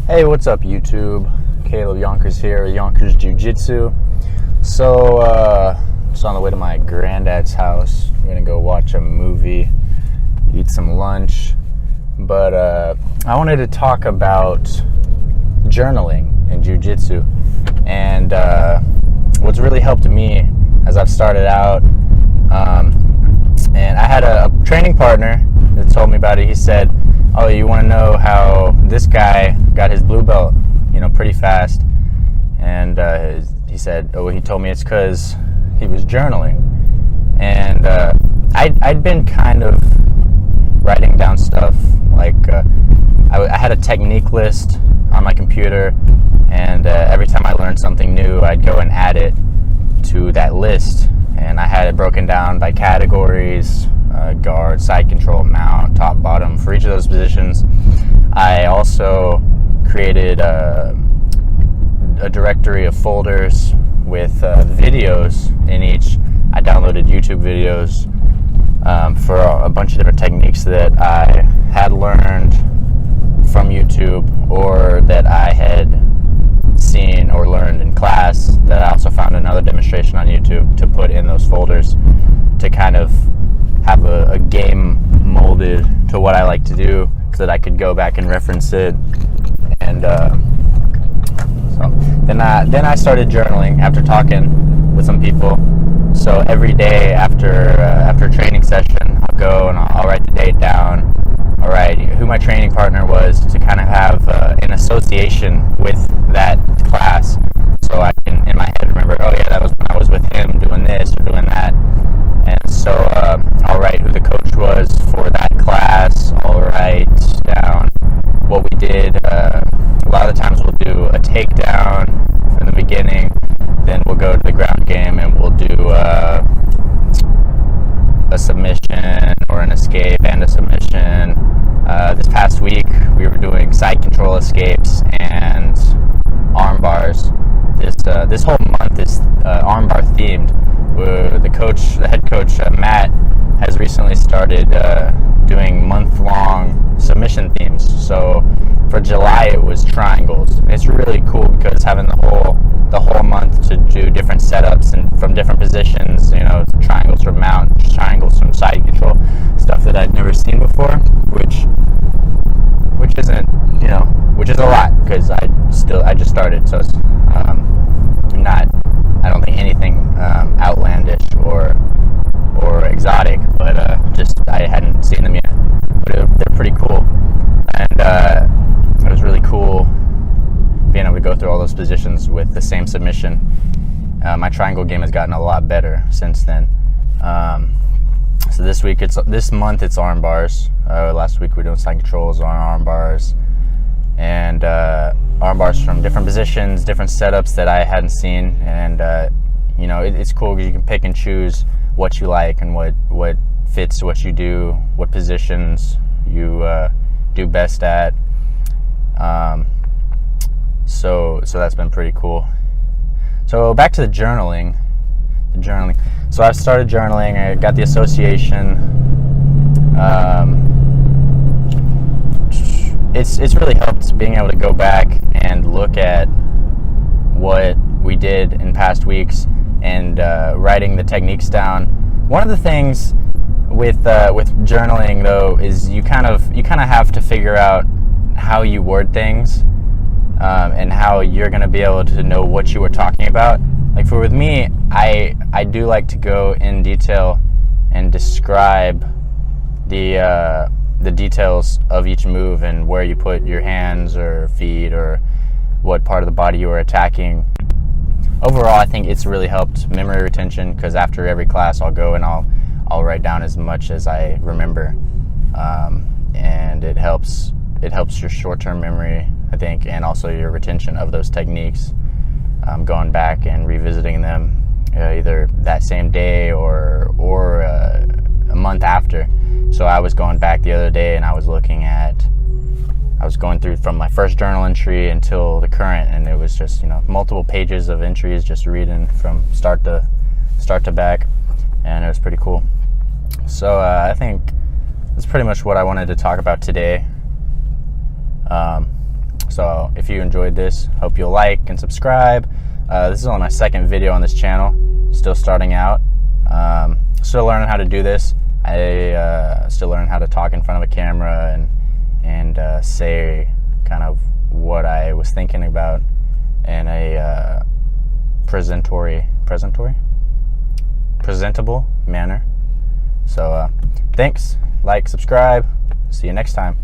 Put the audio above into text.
Hey, what's up, YouTube? Caleb Yonkers here, Yonkers Jiu Jitsu. So, just on the way to my granddad's house. We're gonna go watch a movie, eat some lunch. But I wanted to talk about journaling in Jiu Jitsu, and what's really helped me as I've started out. And I had a training partner that told me about it. He said, "Oh, you want to know how this guy got his blue belt, pretty fast?" And he said, "Oh, he told me it's because he was journaling." And I'd been kind of writing down stuff, like I had a technique list on my computer, and every time I learned something new, I'd go and add it to that list. And I had it broken down by categories: guard, side control, mount, top, bottom, for each of those positions. I also created a directory of folders with videos in each. I downloaded YouTube videos for a bunch of different techniques that I had learned from YouTube, or that I had seen or learned in class, that I also found another demonstration on YouTube to put in those folders, to kind of have a game molded to what I like to do, so that I could go back and reference it. And so then I started journaling after talking with some people. So every day after a training session, I'll go and I'll write the date down. I'll write who my training partner was, to kind of have an association with that class, so I can in my head remember, oh yeah, that was when I was with him doing this or doing that. And so I'll write who the coach was for that class. I'll write down what we did. A lot of the times we'll do a takedown in the beginning, then we'll go to the ground game and we'll do a submission or an escape and a submission. This past week we were doing side control escapes and arm bars. This whole month is arm bar themed. The head coach Matt, has recently started doing month-long submission themes. So for July it was triangles. It's really cool because having the whole month to do different setups and from different positions, triangles from mount, triangles from side control, stuff that I'd never seen before, which is a lot, because I just started, so it's I don't think anything outlandish or exotic, but just I hadn't seen them yet. But they're pretty cool, and it was really cool being able to go through all those positions with the same submission. My triangle game has gotten a lot better since then. So this month it's arm bars. Last week we were doing side controls on arm bars, and arm bars from different positions, different setups that I hadn't seen. And it's cool because you can pick and choose what you like and what fits what you do, what positions you do best at. So that's been pretty cool. So back to the journaling. So I started journaling. I got the association. It's really helped being able to go back and look at what we did in past weeks, and writing the techniques down. One of the things with journaling, though, is you kind of have to figure out how you word things, and how you're going to be able to know what you were talking about. Like with me, I do like to go in detail and describe the details of each move and where you put your hands or feet or what part of the body you are attacking. Overall, I think it's really helped memory retention, because after every class I'll go and I'll write down as much as I remember, and it helps your short-term memory, I think, and also your retention of those techniques, going back and revisiting them either that same day or a month after. So I was going back the other day and I was going through from my first journal entry until the current, and it was just multiple pages of entries, just reading from start to back, and it was pretty cool. So I think that's pretty much what I wanted to talk about today. So if you enjoyed this, hope you'll like and subscribe. This is only my second video on this channel, still starting out, still learning how to do this. I still learning how to talk in front of a camera and say kind of what I was thinking about in a presentable manner. So thanks, like, subscribe, see you next time.